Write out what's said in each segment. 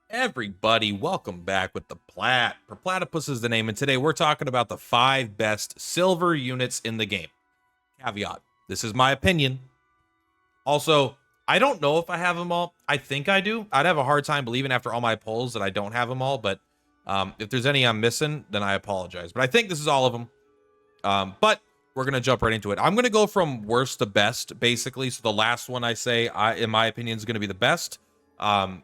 Everybody, welcome back with the Plat. Purplatypus is the name, and today we're talking about the 5 best silver units in the game. Caveat, this is my opinion. Also, I don't know if I have them all. I think I do. I'd have a hard time believing after all my polls that I don't have them all, but if there's any I'm missing, then I apologize. But I think this is all of them. But we're going to jump right into it. I'm going to go from worst to best, basically. So the last one I say, in my opinion, is going to be the best. But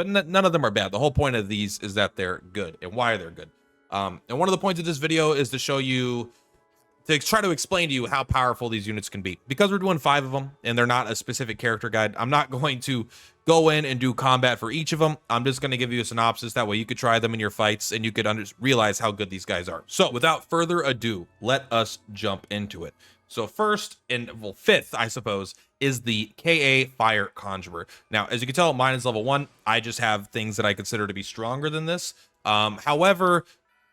none of them are bad. The whole point of these is that they're good and why they're good. And one of the points of this video is to show you, to try to explain to you how powerful these units can be. Because we're doing 5 of them and they're not a specific character guide, I'm not going to go in and do combat for each of them. I'm just going to give you a synopsis. That way you could try them in your fights and you could realize how good these guys are. So without further ado, let us jump into it. So first, fifth, I suppose, is the KA Fire Conjurer. Now, as you can tell, mine is level 1. I just have things that I consider to be stronger than this. However,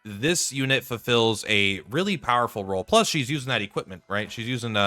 this unit fulfills a really powerful role. Plus, she's using that equipment, right? She's using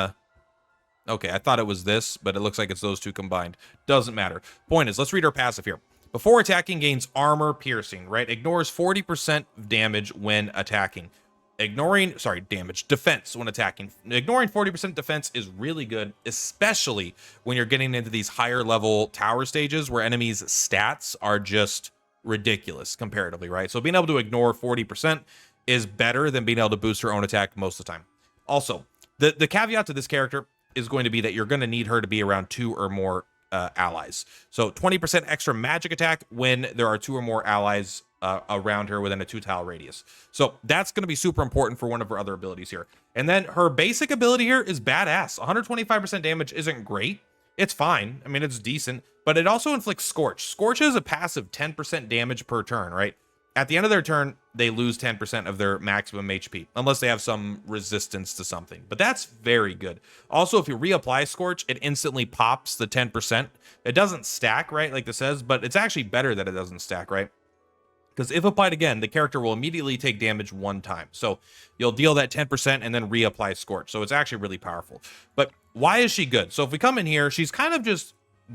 okay, I thought it was this, but it looks like it's those two combined. Doesn't matter. Point is, let's read her passive here. Before attacking, gains armor piercing, right? Ignores 40% damage when attacking. Defense when attacking. Ignoring 40% defense is really good, especially when you're getting into these higher level tower stages where enemies' stats are just ridiculous comparatively, right? So being able to ignore 40% is better than being able to boost her own attack most of the time. Also, the caveat to this character is going to be that you're going to need her to be around 2 or more allies. So 20% extra magic attack when there are 2 or more allies around her within a 2-tile radius. So that's going to be super important for one of her other abilities here. And then her basic ability here is badass. 125% damage isn't great. It's fine. I mean, it's decent, but it also inflicts Scorch. Scorch is a passive 10% damage per turn, right? At the end of their turn, they lose 10% of their maximum HP, unless they have some resistance to something. But that's very good. Also, if you reapply Scorch, it instantly pops the 10%. It doesn't stack, right, like this says, but it's actually better that it doesn't stack, right? Because if applied again, the character will immediately take damage 1 time. So you'll deal that 10% and then reapply Scorch. So it's actually really powerful. But why is she good? So if we come in here, she's kind of just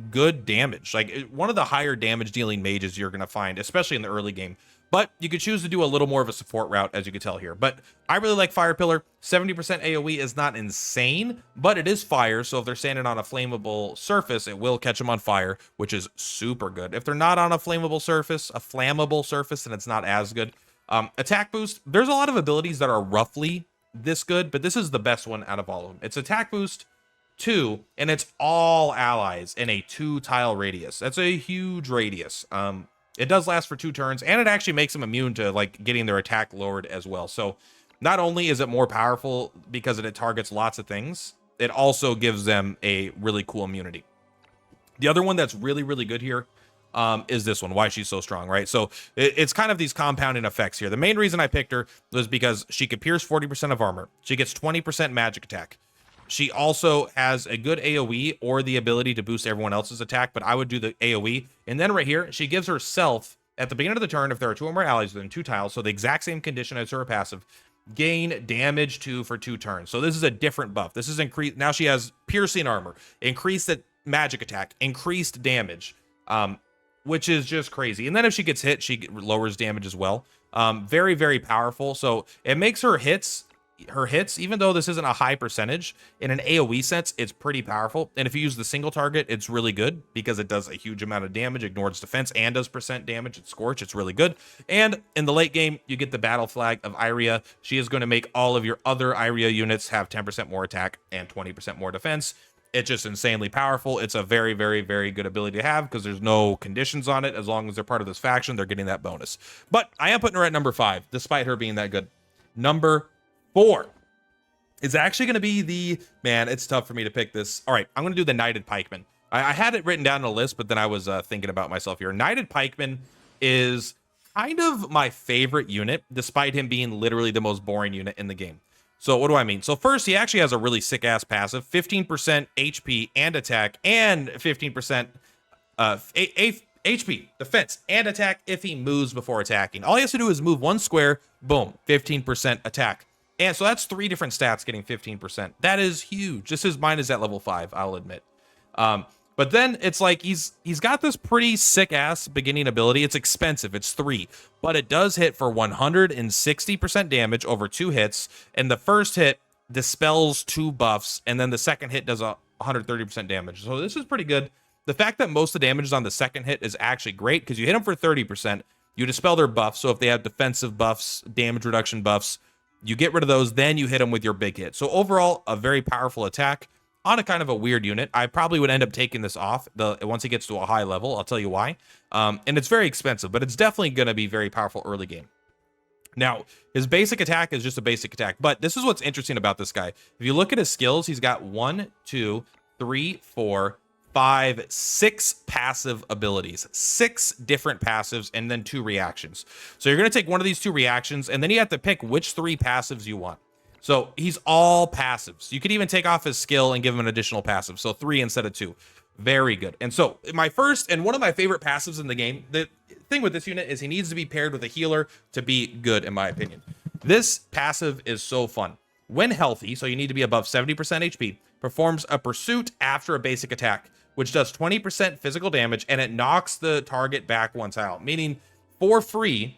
good damage. Like one of the higher damage dealing mages you're going to find, especially in the early game. But you could choose to do a little more of a support route, as you can tell here. But I really like Fire Pillar. 70% AoE is not insane, but it is fire. So if they're standing on a flammable surface, it will catch them on fire, which is super good. If they're not on a flammable surface, then it's not as good. Attack boost. There's a lot of abilities that are roughly this good, but this is the best one out of all of them. It's attack boost 2, and it's all allies in a 2-tile radius. That's a huge radius. It does last for 2 turns, and it actually makes them immune to like getting their attack lowered as well. So not only is it more powerful because it targets lots of things, it also gives them a really cool immunity. The other one that's really, really good here is this one, why she's so strong, right? So it's kind of these compounding effects here. The main reason I picked her was because she could pierce 40% of armor. She gets 20% magic attack. She also has a good AoE or the ability to boost everyone else's attack, but I would do the AoE. And then right here, she gives herself, at the beginning of the turn, if there are 2 or more allies within 2 tiles, so the exact same condition as her passive, gain damage 2 for 2 turns. So this is a different buff. This is increased. Now she has piercing armor, increased magic attack, increased damage, which is just crazy. And then if she gets hit, she lowers damage as well. Very, very powerful. So it makes her hits, even though this isn't a high percentage, in an AoE sense, it's pretty powerful. And if you use the single target, it's really good because it does a huge amount of damage, ignores defense, and does percent damage at Scorch. It's really good. And in the late game, you get the battle flag of Iria. She is going to make all of your other Iria units have 10% more attack and 20% more defense. It's just insanely powerful. It's a very, very, very good ability to have because there's no conditions on it. As long as they're part of this faction, they're getting that bonus. But I am putting her at number 5, despite her being that good. Number 4 is actually going to be man, it's tough for me to pick this. All right, I'm going to do the Knied Pikeman. I had it written down on a list, but then I was thinking about myself here. Knied Pikeman is kind of my favorite unit, despite him being literally the most boring unit in the game. So what do I mean? So first, he actually has a really sick-ass passive, 15% HP and attack, and 15% HP, defense, and attack if he moves before attacking. All he has to do is move 1 square, boom, 15% attack. And so that's 3 different stats getting 15%. That is huge. Mine is at level 5, I'll admit. But But then it's like he's got this pretty sick ass beginning ability. It's expensive. It's 3, but it does hit for 160% damage over 2 hits, and the first hit dispels 2 buffs, and then the second hit does 130% damage. So this is pretty good. The fact that most of the damage is on the second hit is actually great because you hit them for 30%, you dispel their buffs. So if they have defensive buffs, damage reduction buffs, you get rid of those, then you hit them with your big hit. So overall, a very powerful attack on a kind of a weird unit. I probably would end up taking this off once it gets to a high level. I'll tell you why. And it's very expensive, but it's definitely going to be very powerful early game. Now, his basic attack is just a basic attack, but this is what's interesting about this guy. If you look at his skills, he's got 1, 2, 3, 4, 5, 6 passive abilities, 6 different passives, and then 2 reactions. So you're going to take one of these 2 reactions, and then you have to pick which 3 passives you want. So he's all passives. You could even take off his skill and give him an additional passive. So 3 instead of 2. Very good. And so my first and one of my favorite passives in the game, the thing with this unit is he needs to be paired with a healer to be good, in my opinion. This passive is so fun. When healthy, so you need to be above 70% HP, performs a pursuit after a basic attack, which does 20% physical damage, and it knocks the target back 1 tile, meaning for free,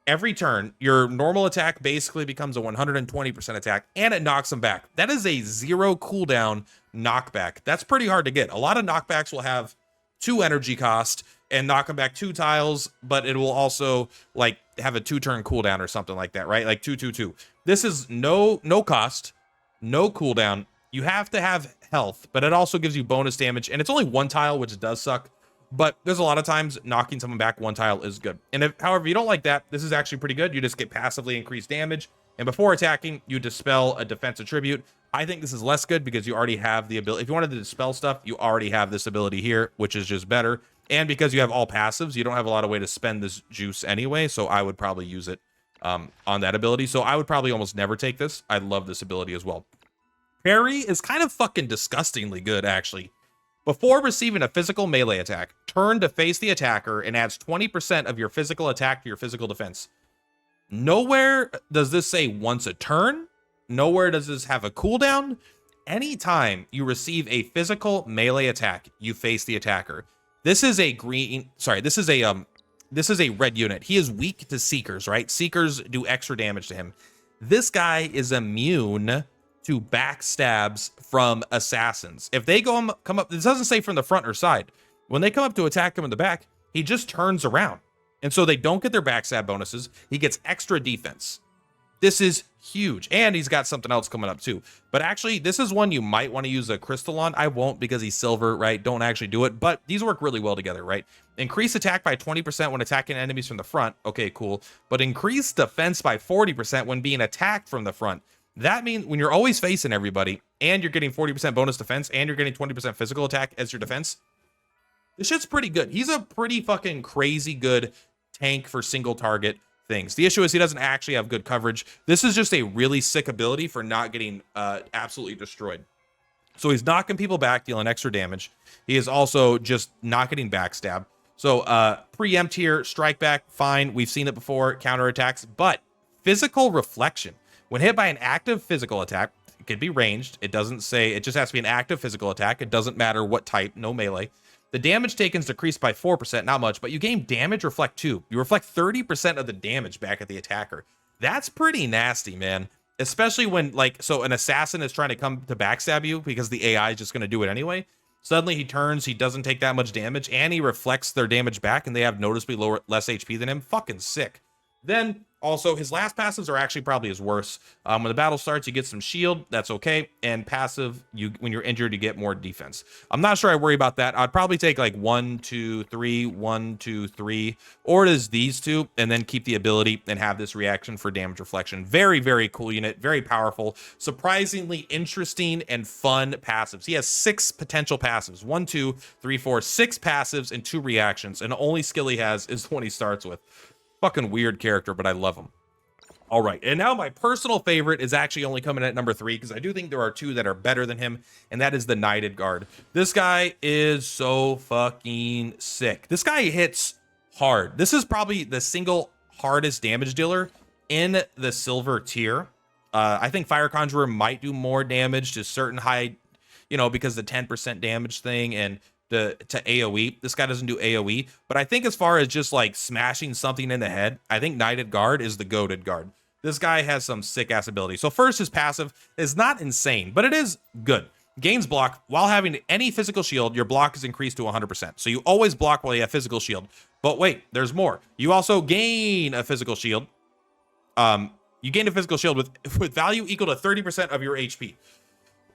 every turn, your normal attack basically becomes a 120% attack, and it knocks them back. That is a 0 cooldown knockback. That's pretty hard to get. A lot of knockbacks will have 2 energy cost and knock them back 2 tiles, but it will also like have a 2-turn cooldown or something like that, right? Like 2, 2, 2. This is no cost, no cooldown. You have to have health, but it also gives you bonus damage, and it's only 1 tile, which does suck. But there's a lot of times knocking someone back 1 tile is good. And if, however, you don't like that, this is actually pretty good. You just get passively increased damage. And before attacking, you dispel a defense attribute. I think this is less good because you already have the ability. If you wanted to dispel stuff, you already have this ability here, which is just better. And because you have all passives, you don't have a lot of way to spend this juice anyway. So I would probably use it on that ability. So I would probably almost never take this. I love this ability as well. Parry is kind of fucking disgustingly good, actually. Before receiving a physical melee attack, turn to face the attacker and adds 20% of your physical attack to your physical defense. Nowhere does this say once a turn. Nowhere does this have a cooldown. Anytime you receive a physical melee attack, you face the attacker. This is a this is a red unit. He is weak to Seekers, right? Seekers do extra damage to him. This guy is immune to backstabs from assassins. If they come up, this doesn't say from the front or side. When they come up to attack him in the back, he just turns around. And so they don't get their backstab bonuses. He gets extra defense. This is huge. And he's got something else coming up too. But actually, this is one you might want to use a crystal on. I won't because he's silver, right? Don't actually do it. But these work really well together, right? Increase attack by 20% when attacking enemies from the front. Okay, cool. But increase defense by 40% when being attacked from the front. That means when you're always facing everybody and you're getting 40% bonus defense and you're getting 20% physical attack as your defense, this shit's pretty good. He's a pretty fucking crazy good tank for single target things. The issue is he doesn't actually have good coverage. This is just a really sick ability for not getting absolutely destroyed. So he's knocking people back, dealing extra damage. He is also just not getting backstab. So preempt here, strike back, fine. We've seen it before, counterattacks, but physical reflection. When hit by an active physical attack, it could be ranged. It doesn't say, it just has to be an active physical attack. It doesn't matter what type, no melee. The damage taken is decreased by 4%, not much, but you gain damage reflect 2. You reflect 30% of the damage back at the attacker. That's pretty nasty, man. Especially when, like, so an assassin is trying to come to backstab you because the AI is just going to do it anyway. Suddenly he turns, he doesn't take that much damage, and he reflects their damage back, and they have noticeably less HP than him. Fucking sick. Then, also, his last passives are actually probably his worst. When the battle starts, you get some shield. That's okay. And passive, when you're injured, you get more defense. I'm not sure I worry about that. I'd probably take like 1, 2, 3, 1, 2, 3, or it is these two, and then keep the ability and have this reaction for damage reflection. Very, very cool unit. Very powerful. Surprisingly interesting and fun passives. He has 6 potential passives. 1, 2, 3, 4, 6 passives and 2 reactions. And the only skill he has is the one he starts with. Fucking weird character, but I love him. All right, and now my personal favorite is actually only coming at number 3 because I do think there are 2 that are better than him, and that is the Knied Guard. This guy is so fucking sick. This guy hits hard. This is probably the single hardest damage dealer in the silver tier. I think Fire Conjurer might do more damage to certain high, because the 10% damage thing, and to AoE. This guy doesn't do AoE, but I think as far as just like smashing something in the head, I think Knied Guard is the goated guard. This guy has some sick ass ability. So first, his passive is not insane, but it is good. Gains block while having any physical shield. Your block is increased to 100%. So you always block while you have physical shield. But wait, there's more. You also gain a physical shield. You gain a physical shield with value equal to 30% of your HP.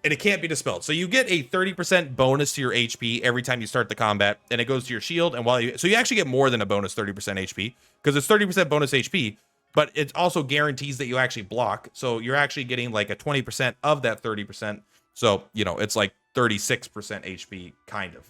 And it can't be dispelled. So you get a 30% bonus to your HP every time you start the combat, and it goes to your shield. And so you actually get more than a bonus 30% HP, because it's 30% bonus HP, but it also guarantees that you actually block. So you're actually getting like a 20% of that 30%. So, you know, it's like 36% HP, kind of.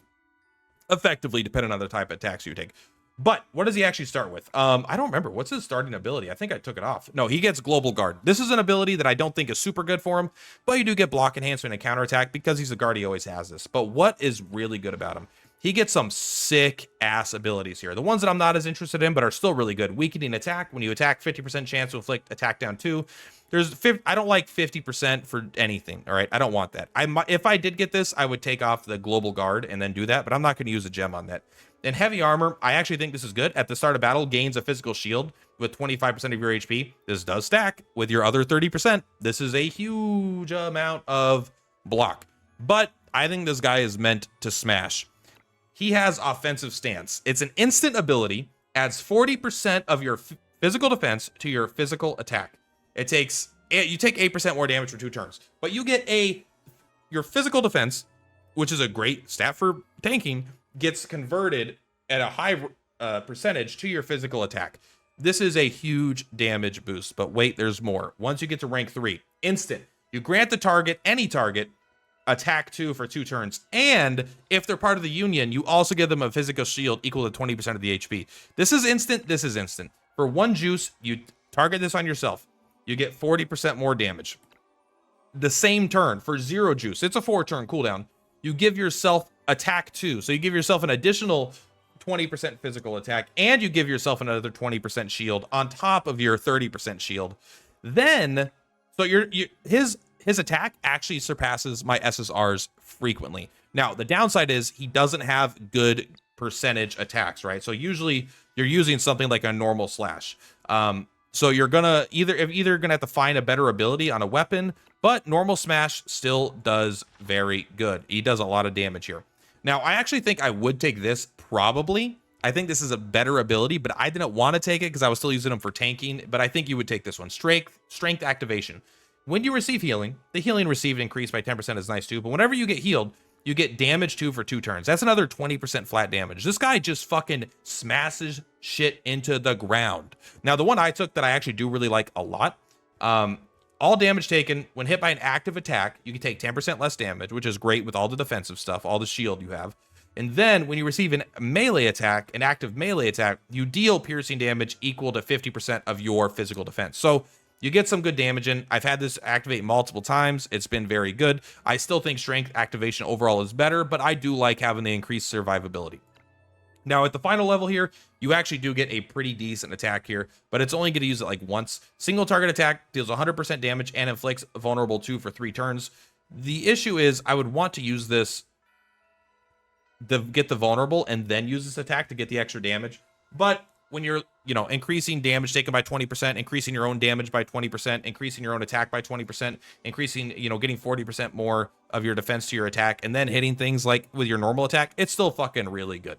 Effectively, depending on the type of attacks you take. But what does he actually start with? I don't remember. What's his starting ability? I think I took it off. No, he gets Global Guard. This is an ability that I don't think is super good for him, but you do get block enhancement and counterattack because he's a guard. He always has this. But what is really good about him? He gets some sick ass abilities here. The ones that I'm not as interested in, but are still really good. Weakening attack. When you attack, 50% chance to inflict attack down 2. I don't like 50% for anything. All right, I don't want that. If I did get this, I would take off the Global Guard and then do that, but I'm not going to use a gem on that. In heavy armor, I actually think this is good. At the start of battle, gains a physical shield with 25% of your HP. This does stack with your other 30%. This is a huge amount of block. But I think this guy is meant to smash. He has offensive stance. It's an instant ability, adds 40% of your physical defense to your physical attack. You take 8% more damage for 2 turns, but you get your physical defense, which is a great stat for tanking, gets converted at a high percentage to your physical attack. This is a huge damage boost, but wait, there's more. Once you get to rank 3, instant, you grant the target, any target, attack 2 for 2 turns. And if they're part of the union, you also give them a physical shield equal to 20% of the HP. This is instant. This is instant. For 1 juice, you target this on yourself. You get 40% more damage. The same turn for 0 juice. It's a 4-turn cooldown. You give yourself attack 2. So you give yourself an additional 20% physical attack, and you give yourself another 20% shield on top of your 30% shield. Then, so his attack actually surpasses my SSRs frequently. Now, the downside is he doesn't have good percentage attacks, right? So usually you're using something like a normal slash. So you're gonna either gonna have to find a better ability on a weapon, but normal smash still does very good. He does a lot of damage here. Now, I actually think I would take this probably. I think this is a better ability, but I didn't want to take it because I was still using them for tanking, but I think you would take this one. Strength activation. When you receive healing, the healing received increased by 10% is nice too, but whenever you get healed, you get damage 2 for 2 turns. That's another 20% flat damage. This guy just fucking smashes shit into the ground. Now, the one I took that I actually do really like a lot, all damage taken when hit by an active attack, you can take 10% less damage, which is great with all the defensive stuff, all the shield you have. And then when you receive an melee attack, an active melee attack, you deal piercing damage equal to 50% of your physical defense. So you get some good damage in. I've had this activate multiple times. It's been very good. I still think strength activation overall is better, but I do like having the increased survivability. Now, at the final level here, you actually do get a pretty decent attack here, but it's only going to use it like once. Single target attack deals 100% damage and inflicts vulnerable 2 for 3 turns. The issue is I would want to use this to get the vulnerable and then use this attack to get the extra damage. But when you're, increasing damage taken by 20%, increasing your own damage by 20%, increasing your own attack by 20%, increasing, getting 40% more of your defense to your attack, and then hitting things like with your normal attack, it's still fucking really good.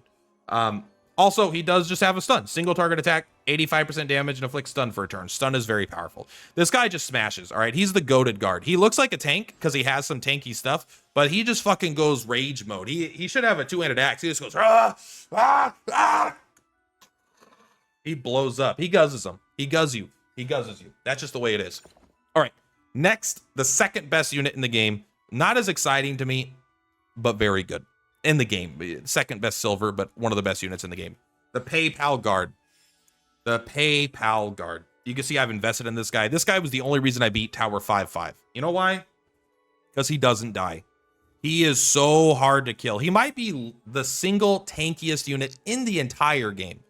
Also, he does just have a stun. Single target attack, 85% damage, and inflicts stun for a turn. Stun is very powerful. This guy just smashes, all right? He's the goated guard. He looks like a tank because he has some tanky stuff, but he just fucking goes rage mode. He should have a 2-handed axe. He just goes, ah, ah, ah. He blows up. He guzzes them. He guzzes you. He guzzes you. That's just the way it is. All right. Next, the second best unit in the game. Not as exciting to me, but very good in the game. Second best silver, but one of the best units in the game. The PayPal Guard. The PayPal Guard. You can see I've invested in this guy. This guy was the only reason I beat Tower 5-5. You know why? Because he doesn't die. He is so hard to kill. He might be the single tankiest unit in the entire game.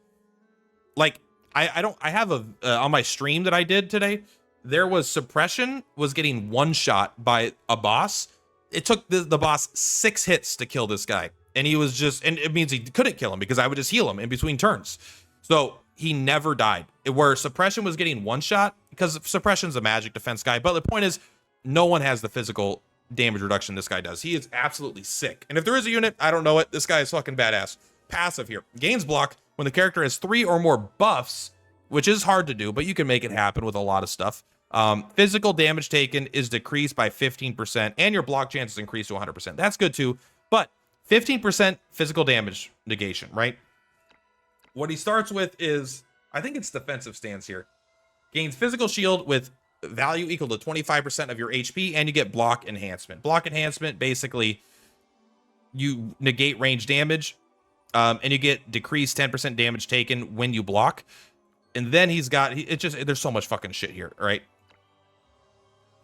Like, I have on my stream that I did today, there was suppression was getting one shot by a boss. It took the boss 6 hits to kill this guy. And he was just, and it means he couldn't kill him because I would just heal him in between turns. So he never died. Where suppression was getting one shot, because suppression's a magic defense guy. But the point is, no one has the physical damage reduction this guy does. He is absolutely sick. And if there is a unit, I don't know it, this guy is fucking badass. Passive here. Gains block when the character has 3 or more buffs, which is hard to do, but you can make it happen with a lot of stuff. Physical damage taken is decreased by 15%, and your block chance is increased to 100%. That's good too, but 15% physical damage negation, right? What he starts with is, I think it's defensive stance here. Gains physical shield with value equal to 25% of your HP, and you get block enhancement. Block enhancement, basically, you negate range damage, and you get decreased 10% damage taken when you block. And then he's got, there's so much fucking shit here, right?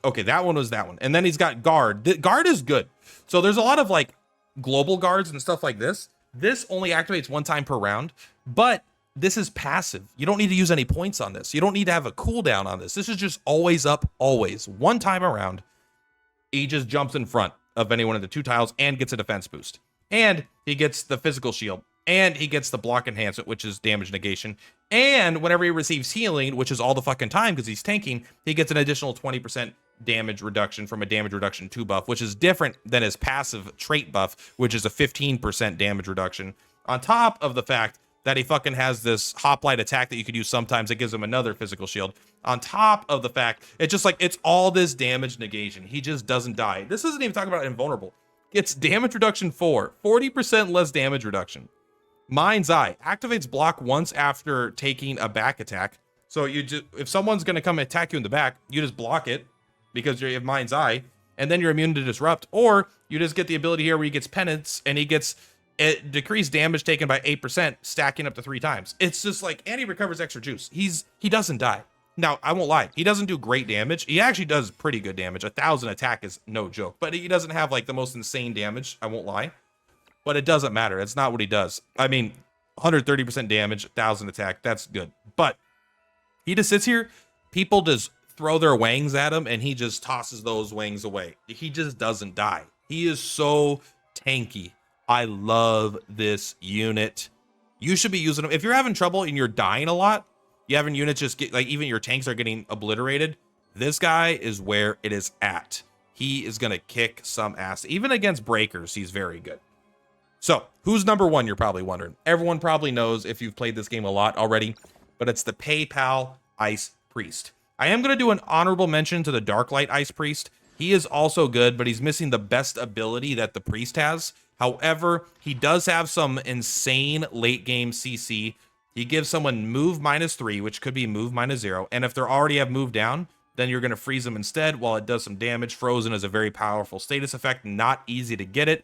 Okay, that one was that one. And then he's got guard. The guard is good. So there's a lot of like global guards and stuff like this. This only activates 1 time per round, but this is passive. You don't need to use any points on this. You don't need to have a cooldown on this. This is just always up, always. 1 time around, he just jumps in front of any one of the 2 tiles and gets a defense boost. And he gets the physical shield. And he gets the block enhancement, which is damage negation. And whenever he receives healing, which is all the fucking time because he's tanking, he gets an additional 20% damage reduction from a damage reduction 2 buff, which is different than his passive trait buff, which is a 15% damage reduction. On top of the fact that he fucking has this hoplite attack that you could use sometimes that gives him another physical shield. On top of the fact, it's just like, it's all this damage negation. He just doesn't die. This isn't even talking about invulnerable. It's damage reduction 4, 40% less damage reduction. Mind's Eye activates block once after taking a back attack. So if someone's going to come attack you in the back, you just block it because you have Mind's Eye, and then you're immune to disrupt. Or you just get the ability here where he gets penance and he gets decreased damage taken by 8%, stacking up to 3 times. It's just like, and he recovers extra juice. He doesn't die. Now, I won't lie, he doesn't do great damage. He actually does pretty good damage. 1,000 attack is no joke, but he doesn't have like the most insane damage. I won't lie. But it doesn't matter. It's not what he does. I mean, 130% damage, 1,000 attack. That's good. But he just sits here. People just throw their wangs at him, and he just tosses those wangs away. He just doesn't die. He is so tanky. I love this unit. You should be using him. If you're having trouble and you're dying a lot, you having units just get, like, even your tanks are getting obliterated, this guy is where it is at. He is going to kick some ass. Even against breakers, he's very good. So, who's number 1, you're probably wondering. Everyone probably knows if you've played this game a lot already, but it's the PayPal Ice Priest. I am going to do an honorable mention to the Darklight Ice Priest. He is also good, but he's missing the best ability that the Priest has. However, he does have some insane late game CC. He gives someone move -3, which could be move -0, and if they already have moved down, then you're going to freeze them instead while it does some damage. Frozen is a very powerful status effect, not easy to get it.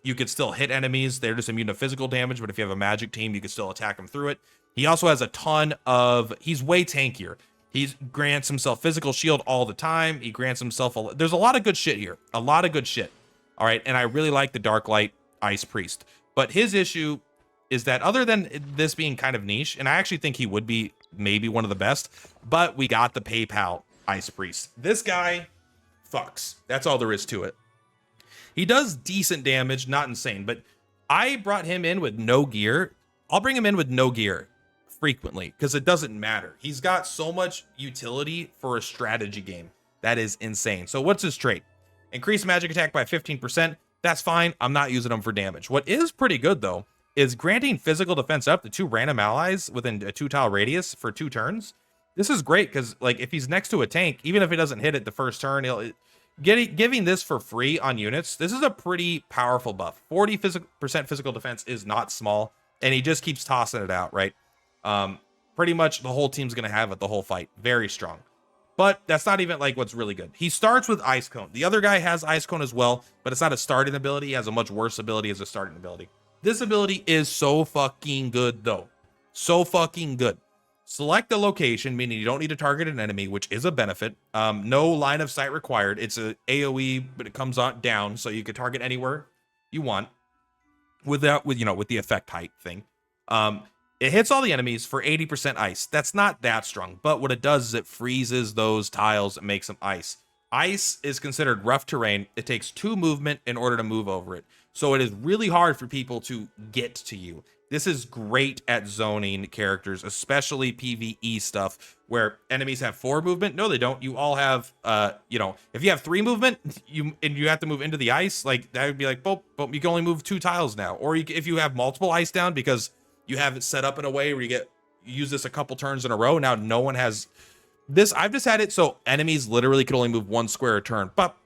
You could still hit enemies. They're just immune to physical damage, but if you have a magic team, you can still attack them through it. He also has a ton of, he's way tankier. He grants himself physical shield all the time. He grants himself, there's a lot of good shit here. A lot of good shit. All right. And I really like the Darklight Ice Priest, but his issue is that other than this being kind of niche, and I actually think he would be maybe one of the best, but we got the PayPal Ice Priest. This guy fucks. That's all there is to it. He does decent damage, not insane, but I brought him in with no gear. I'll bring him in with no gear frequently because it doesn't matter. He's got so much utility for a strategy game. That is insane. So what's his trait? Increase magic attack by 15%. That's fine. I'm not using him for damage. What is pretty good, though, is granting physical defense up to 2 random allies within a 2-tile radius for 2 turns. This is great because, like, if he's next to a tank, even if he doesn't hit it the first turn, giving this for free on units, this is a pretty powerful buff. 40% physical defense is not small, and he just keeps tossing it out, right? Pretty much the whole team's going to have it the whole fight. Very strong. But that's not even like what's really good. He starts with Ice Cone. The other guy has Ice Cone as well, but it's not a starting ability. He has a much worse ability as a starting ability. This ability is so fucking good, though. So fucking good. Select the location, meaning you don't need to target an enemy, which is a benefit. No line of sight required. It's a AoE, but it comes on down, so you can target anywhere you want with the effect height thing. It hits all the enemies for 80% ice. That's not that strong, but what it does is it freezes those tiles and makes them ice. Ice is considered rough terrain. It takes 2 movement in order to move over it. So it is really hard for people to get to you. This is great at zoning characters, especially PvE stuff where enemies have 4 movement. No, they don't. You all have, you know, if you have 3 movement, you have to move into the ice. Like that would be like, boom, boom. You can only move 2 tiles now. Or if you have multiple ice down because you have it set up in a way where you use this a couple turns in a row. Now no one has this. I've just had it so enemies literally can only move 1 square a turn. But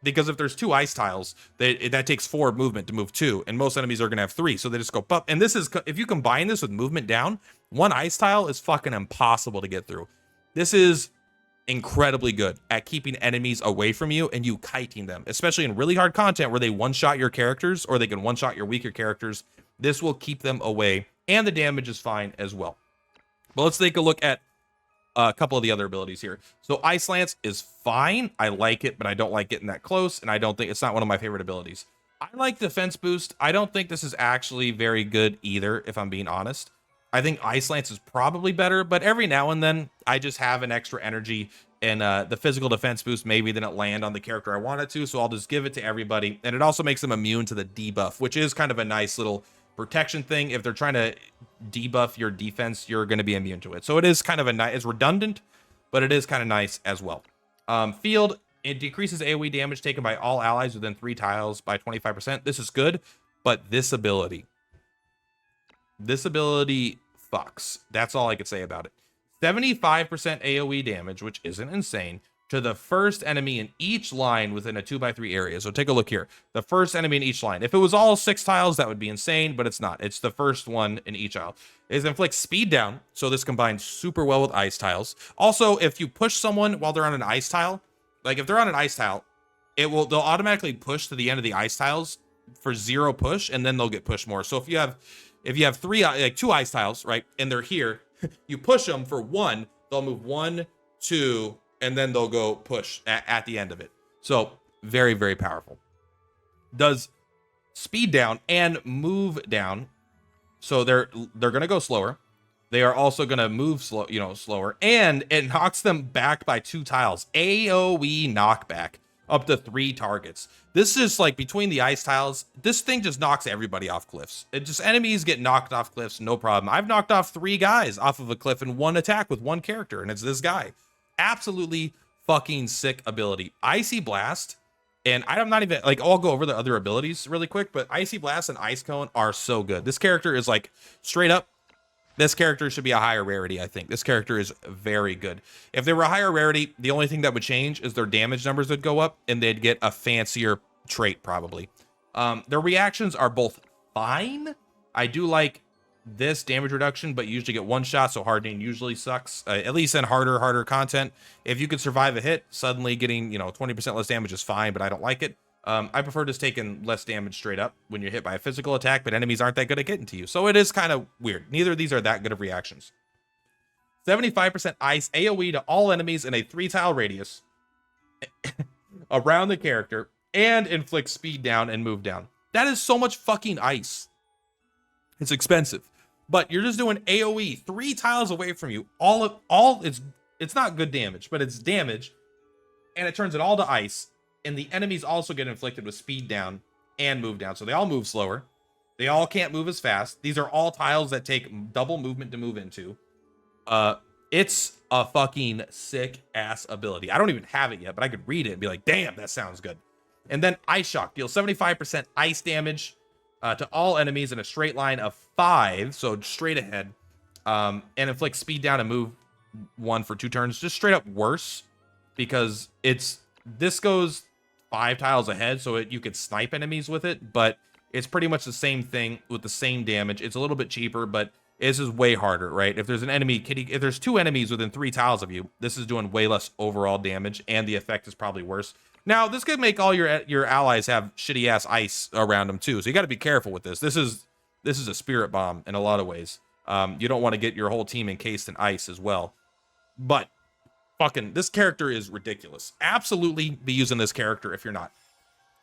because if there's 2 ice tiles, that takes 4 movement to move 2, and most enemies are gonna have 3, so they just go bup. And this is, if you combine this with movement down, 1 ice tile is fucking impossible to get through. This is incredibly good at keeping enemies away from you and you kiting them, especially in really hard content where they one-shot your characters or they can one-shot your weaker characters. This will keep them away, and the damage is fine as well. But let's take a look at a couple of the other abilities here. So Ice Lance is fine. I like it, but I don't like getting that close, and I don't think it's not one of my favorite abilities. I like Defense Boost. I don't think this is actually very good either, if I'm being honest. I think Ice Lance is probably better, but every now and then I just have an extra energy, and the physical defense boost maybe didn't land on the character I wanted to, so I'll just give it to everybody. And it also makes them immune to the debuff, which is kind of a nice little protection thing. If they're trying to debuff your defense, you're going to be immune to it. So it is kind of a nice, it's redundant, but it is kind of nice as well. Field, it decreases AoE damage taken by all allies within 3 tiles by 25%. This is good, but this ability fucks. That's all I could say about it. 75% AoE damage, which isn't insane, to the first enemy in each line within a 2x3 area. So take a look here. The first enemy in each line. If it was all 6 tiles, that would be insane, but it's not. It's the first one in each aisle. It inflicts speed down, so this combines super well with ice tiles. Also, if you push someone while they're on an ice tile, like if they're on an ice tile, they'll automatically push to the end of the ice tiles for 0 push, and then they'll get pushed more. So if you have 2 ice tiles, right, and they're here, you push them for 1, they'll move 1, 2, and then they'll go push at the end of it. So very, very powerful. Does speed down and move down. So they're going to go slower. They are also going to move slower, and it knocks them back by 2 tiles. AoE knockback up to 3 targets. This is like between the ice tiles, this thing just knocks everybody off cliffs. Enemies get knocked off cliffs, no problem. I've knocked off 3 guys off of a cliff in 1 attack with 1 character, and it's this guy. Absolutely fucking sick ability. Icy Blast, and I'm not even, like, I'll go over the other abilities really quick, but Icy Blast and Ice Cone are so good. This character is like, straight up, this character should be a higher rarity, I think. This character is very good. If they were a higher rarity, the only thing that would change is their damage numbers would go up, and they'd get a fancier trait, probably. Their reactions are both fine. I do like this damage reduction, but you usually get 1 shot, so hardening usually sucks, at least in harder content. If you could survive a hit, suddenly getting 20% less damage is fine, but I don't like it. I prefer just taking less damage straight up when you're hit by a physical attack, but enemies aren't that good at getting to you, so it is kind of weird. Neither of these are that good of reactions. 75% ice AoE to all enemies in a 3-tile radius around the character, and inflicts speed down and move down. That is so much fucking ice. It's expensive, but you're just doing AoE 3 tiles away from you. It's not good damage, but it's damage, and it turns it all to ice. And the enemies also get inflicted with speed down and move down, so they all move slower. They all can't move as fast. These are all tiles that take double movement to move into. It's a fucking sick ass ability. I don't even have it yet, but I could read it and be like, damn, that sounds good. And then Ice Shock deals 75% ice damage to all enemies in a straight line of 5, so straight ahead, and inflicts speed down and move 1 for 2 turns. Just straight up worse, because this goes 5 tiles ahead, so you could snipe enemies with it, but it's pretty much the same thing with the same damage. It's a little bit cheaper, but this is way harder, right? If there's an enemy, if there's 2 enemies within 3 tiles of you, this is doing way less overall damage, and the effect is probably worse. Now, this could make all your allies have shitty ass ice around them too, so you got to be careful with this. This is a spirit bomb in a lot of ways. You don't want to get your whole team encased in ice as well, but fucking, this character is ridiculous. Absolutely be using this character if you're not.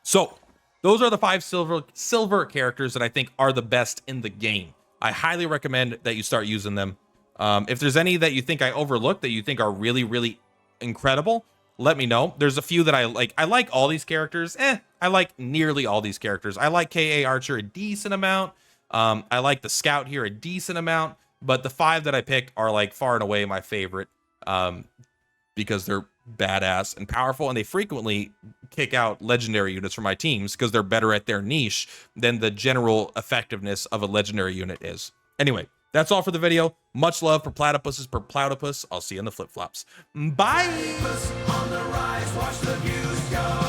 So those are the 5 silver characters that I think are the best in the game. I highly recommend that you start using them. If there's any that you think I overlooked that you think are really, really incredible, let me know. There's a few that I like. I like all these characters. I like nearly all these characters. I like KA Archer a decent amount. I like the Scout here a decent amount. But the 5 that I picked are like far and away my favorite, because they're badass and powerful, and they frequently kick out legendary units for my teams because they're better at their niche than the general effectiveness of a legendary unit is. Anyway, that's all for the video. Much love for Platypus's Purplatypus. I'll see you in the flip-flops. Bye! On the rise, watch the views go.